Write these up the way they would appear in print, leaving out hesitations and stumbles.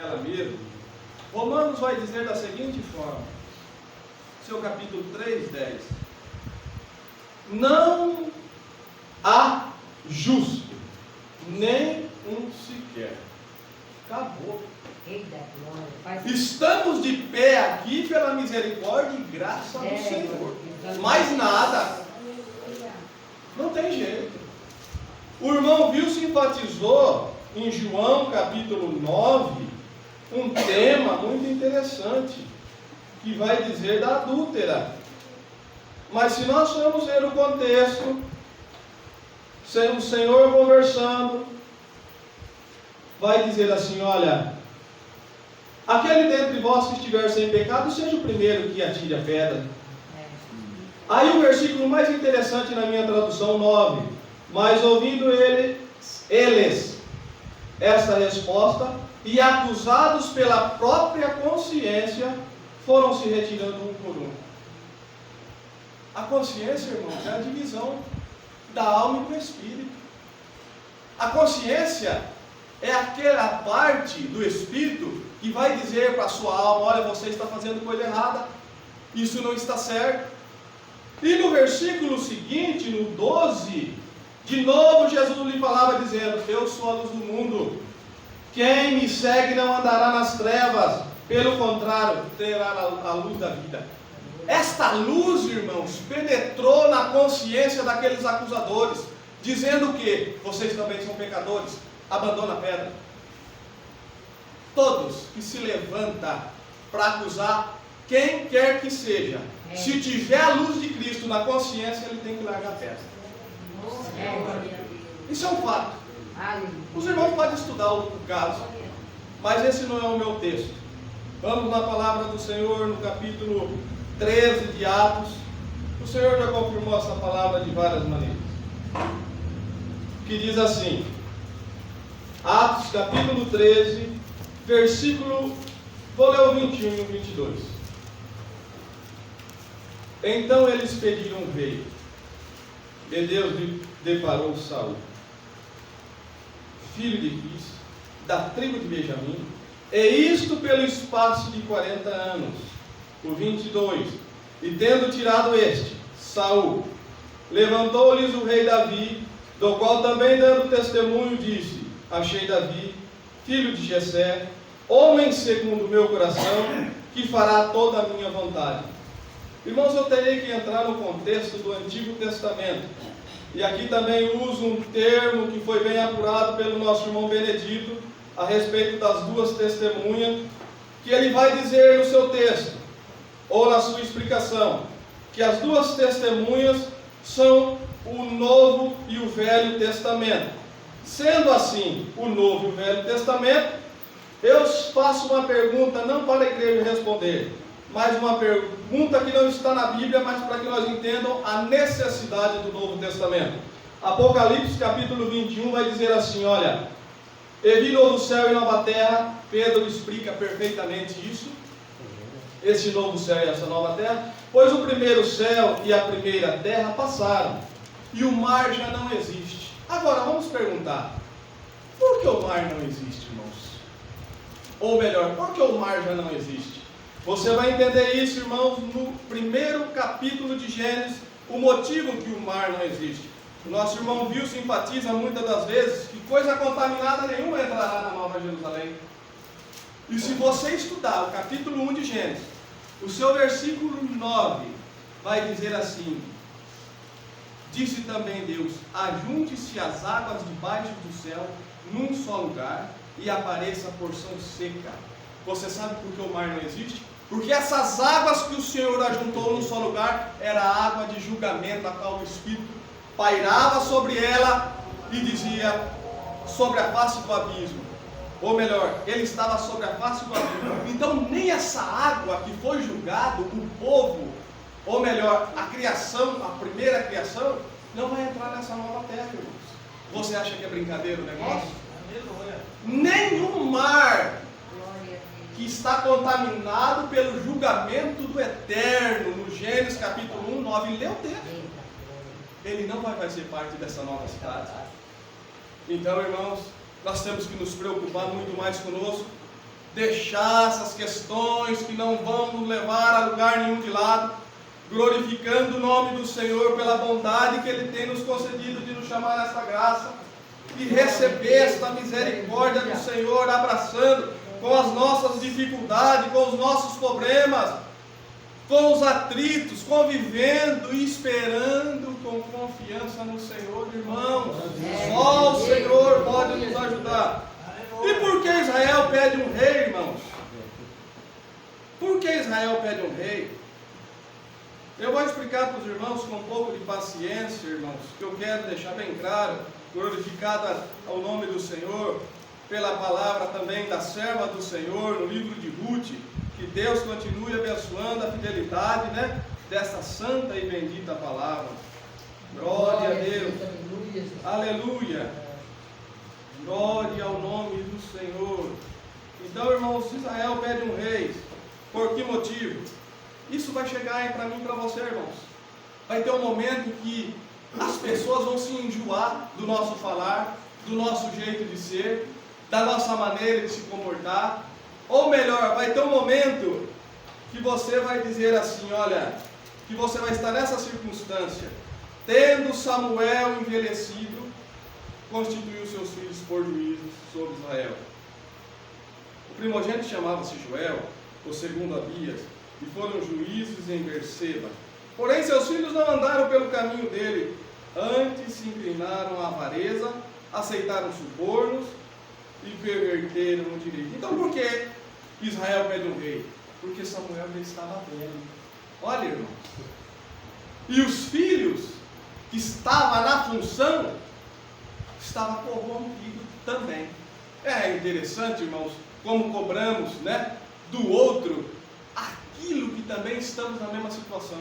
ela mesma. Romanos vai dizer da seguinte forma, seu capítulo 3, 10. Não há justo, nem um sequer. Acabou. Estamos de pé aqui pela misericórdia e graça do Senhor. Mais nada. Não tem jeito. O irmão Wilson enfatizou em João capítulo 9 um tema muito interessante, que vai dizer da adúltera. Mas se nós formos ver o contexto, o Senhor conversando, vai dizer assim, olha, aquele dentre vós que estiver sem pecado, seja o primeiro que atire a pedra. Aí o versículo mais interessante na minha tradução 9, mas ouvindo eles esta resposta, e acusados pela própria consciência, foram se retirando um por um. A consciência, irmãos, é a divisão da alma e do espírito. A consciência é aquela parte do espírito que vai dizer para a sua alma, olha, você está fazendo coisa errada, isso não está certo. E no versículo seguinte, no 12, de novo Jesus lhe falava dizendo, eu sou a luz do mundo, quem me segue não andará nas trevas, pelo contrário, terá a luz da vida. Esta luz, irmãos, penetrou na consciência daqueles acusadores, dizendo que vocês também são pecadores, abandona a pedra. Todos que se levantam para acusar quem quer que seja, se tiver a luz de Cristo na consciência, ele tem que largar a pedra. Isso é um fato. Os irmãos podem estudar o caso, mas esse não é o meu texto. Vamos na palavra do Senhor, no capítulo 13 de Atos. O Senhor já confirmou essa palavra de várias maneiras. Que diz assim, Atos capítulo 13, versículo, vou ler o 21 e o 22. Então eles pediram um rei, e Deus lhe deparou Saul, filho de Quis, da tribo de Benjamim, e isto pelo espaço de 40 anos. O 22, e tendo tirado este, Saul, levantou-lhes o rei Davi, do qual também dando testemunho disse, achei Davi, filho de Jessé, homem segundo o meu coração, que fará toda a minha vontade. Irmãos, eu terei que entrar no contexto do Antigo Testamento, e aqui também uso um termo que foi bem apurado pelo nosso irmão Benedito, a respeito das duas testemunhas, que ele vai dizer no seu texto, ou na sua explicação, que as duas testemunhas são o Novo e o Velho Testamento. Sendo assim, o Novo e o Velho Testamento, eu faço uma pergunta, não para a igreja responder, mas uma pergunta que não está na Bíblia, mas para que nós entendam a necessidade do Novo Testamento. Apocalipse capítulo 21 vai dizer assim, olha, e vi novo céu e nova terra. Pedro explica perfeitamente isso, esse novo céu e essa nova terra, pois o primeiro céu e a primeira terra passaram, e o mar já não existe. Agora vamos perguntar, por que o mar não existe, irmãos? Ou melhor, por que o mar já não existe? Você vai entender isso, irmãos, no primeiro capítulo de Gênesis, o motivo que o mar não existe. O nosso irmão Wilson enfatiza muitas das vezes que coisa contaminada nenhuma entrará na Nova Jerusalém. E se você estudar o capítulo 1 de Gênesis, o seu versículo 9 vai dizer assim, disse também Deus, ajunte-se as águas debaixo do céu num só lugar e apareça a porção seca. Você sabe por que o mar não existe? Porque essas águas que o Senhor ajuntou num só lugar, era a água de julgamento, a qual o Espírito pairava sobre ela e dizia, sobre a face do abismo. Ou melhor, ele estava sobre a face do abismo. Então nem essa água que foi julgado, o povo, ou melhor, a criação, a primeira criação, não vai entrar nessa nova terra, irmãos. Você acha que é brincadeira o negócio? Nenhum mar que está contaminado pelo julgamento do Eterno, no Gênesis capítulo 1, 9, lê o texto. Ele não vai fazer parte dessa nova cidade. Então, irmãos, nós temos que nos preocupar muito mais conosco, deixar essas questões que não vão nos levar a lugar nenhum de lado, glorificando o nome do Senhor pela bondade que Ele tem nos concedido de nos chamar nesta graça, e receber esta misericórdia do Senhor, abraçando com as nossas dificuldades, com os nossos problemas, com os atritos, convivendo e esperando com confiança no Senhor, irmãos. Só o Senhor pode nos ajudar. E por que Israel pede um rei, irmãos? Por que Israel pede um rei? Eu vou explicar para os irmãos com um pouco de paciência, irmãos, que eu quero deixar bem claro, glorificado ao nome do Senhor, pela palavra também da serva do Senhor, no livro de Ruth, que Deus continue abençoando a fidelidade, dessa santa e bendita palavra. Glória a Deus. Aleluia. Glória ao nome do Senhor. Então, irmãos, Israel pede um rei. Por que motivo? Isso vai chegar para mim e para você, irmãos. Vai ter um momento que as pessoas vão se enjoar do nosso falar, do nosso jeito de ser, da nossa maneira de se comportar. Ou melhor, vai ter um momento que você vai dizer assim, olha, que você vai estar nessa circunstância, tendo Samuel envelhecido, constituiu seus filhos por juízes sobre Israel. O primogênito chamava-se Joel, o segundo Abias, e foram juízes em Berseba. Porém seus filhos não andaram pelo caminho dele, antes se inclinaram à avareza, aceitaram subornos e perverteram o direito. Então por que Israel pede um rei? Porque Samuel já estava velho. Olha, irmãos. E os filhos que estavam na função estavam corrompidos também. É interessante, irmãos, como cobramos, do outro aquilo que também estamos na mesma situação.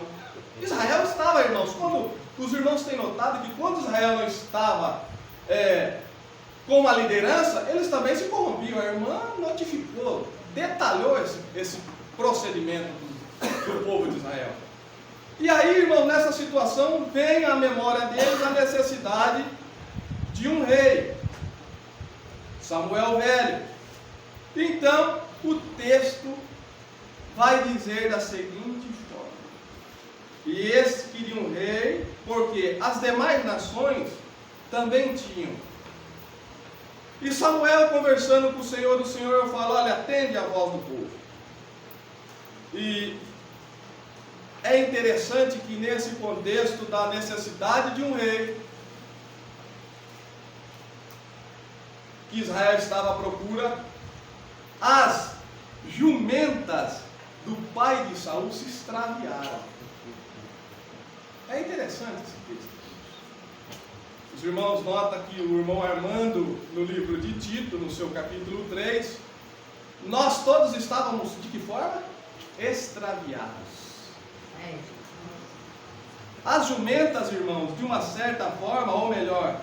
Israel estava, irmãos, como os irmãos têm notado que quando Israel não estava com a liderança, eles também se corrompiam. A irmã notificou, detalhou esse procedimento do povo de Israel. E aí, irmão, nessa situação vem à memória deles a necessidade de um rei, Samuel velho. Então o texto vai dizer da seguinte forma: e esses queriam um rei, porque as demais nações também tinham. E Samuel, conversando com o Senhor fala: olha, atende a voz do povo. E é interessante que nesse contexto da necessidade de um rei, que Israel estava à procura, as jumentas do pai de Saul se extraviaram. É interessante esse texto. Os irmãos notam que o irmão Armando, no livro de Tito, no seu capítulo 3, nós todos estávamos de que forma? Extraviados. As jumentas, irmãos, de uma certa forma, ou melhor,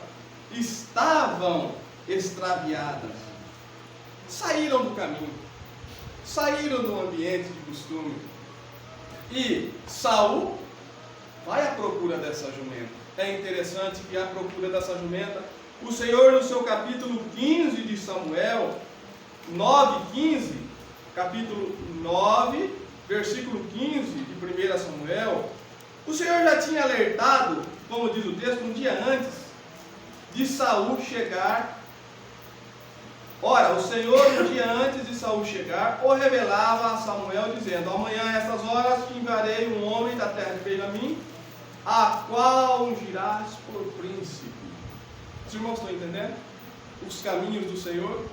estavam extraviadas. Saíram do caminho, saíram do ambiente de costume. E Saul vai à procura dessa jumenta. É interessante que à procura dessa jumenta, o Senhor, no seu capítulo 15 de Samuel, 9:15, capítulo 9, versículo 15 de 1 Samuel, o Senhor já tinha alertado, como diz o texto, um dia antes de Saul chegar. Ora, o Senhor, um dia antes de Saul chegar, o revelava a Samuel, dizendo: amanhã a estas horas te enviarei um homem da terra de Benjamim, a qual ungirás por príncipe. Os irmãos estão entendendo os caminhos do Senhor?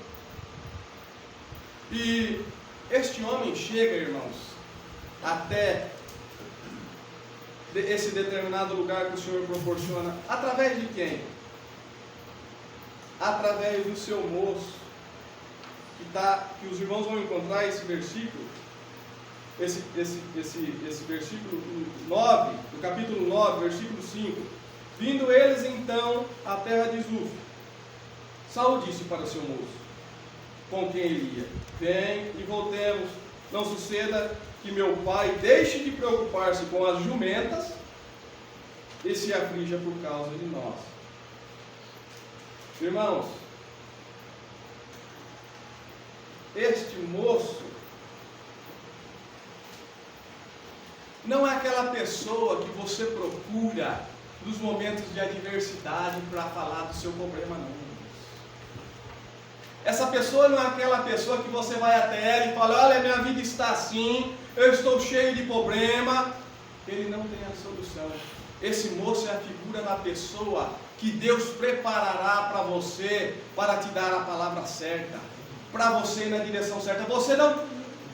E este homem chega, irmãos, até esse determinado lugar que o Senhor proporciona, através de quem? Através do seu moço, que os irmãos vão encontrar esse versículo, esse versículo 9, do capítulo 9, versículo 5. Vindo eles então à terra de Zuf, Saul disse para o seu moço, com quem ele ia: vem e voltemos, não suceda que meu pai deixe de preocupar-se com as jumentas e se aflija por causa de nós. Irmãos, este moço não é aquela pessoa que você procura nos momentos de adversidade para falar do seu problema, não. Essa pessoa não é aquela pessoa que você vai até ela e fala: olha, minha vida está assim, eu estou cheio de problema. Ele não tem a solução. Esse moço é a figura da pessoa que Deus preparará para você, para te dar a palavra certa, para você ir na direção certa. Você não,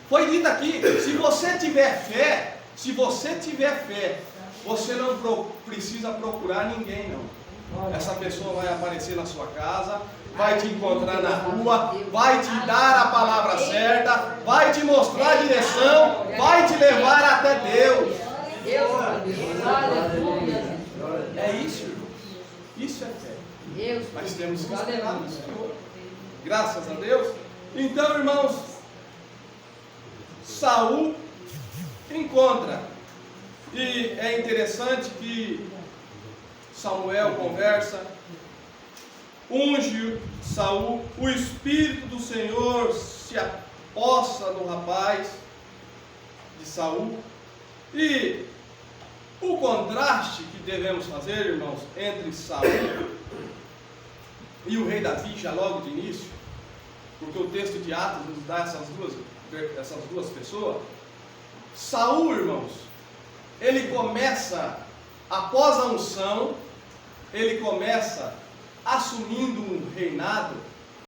foi dito aqui, se você tiver fé, você não precisa procurar ninguém, não. Essa pessoa vai aparecer na sua casa, vai te encontrar na rua, vai te dar a palavra certa, vai te mostrar a direção, vai te levar até Deus. É isso, irmão. Isso é fé. Mas temos que esperar no Senhor. Graças a Deus. Então, irmãos, Saul encontra. E é interessante que Samuel conversa, unge Saul, o Espírito do Senhor se apossa no rapaz de Saul. E o contraste que devemos fazer, irmãos, entre Saul e o rei Davi, já logo de início, porque o texto de Atos nos dá essas duas pessoas. Saul, irmãos, ele começa, após a unção, ele começa assumindo um reinado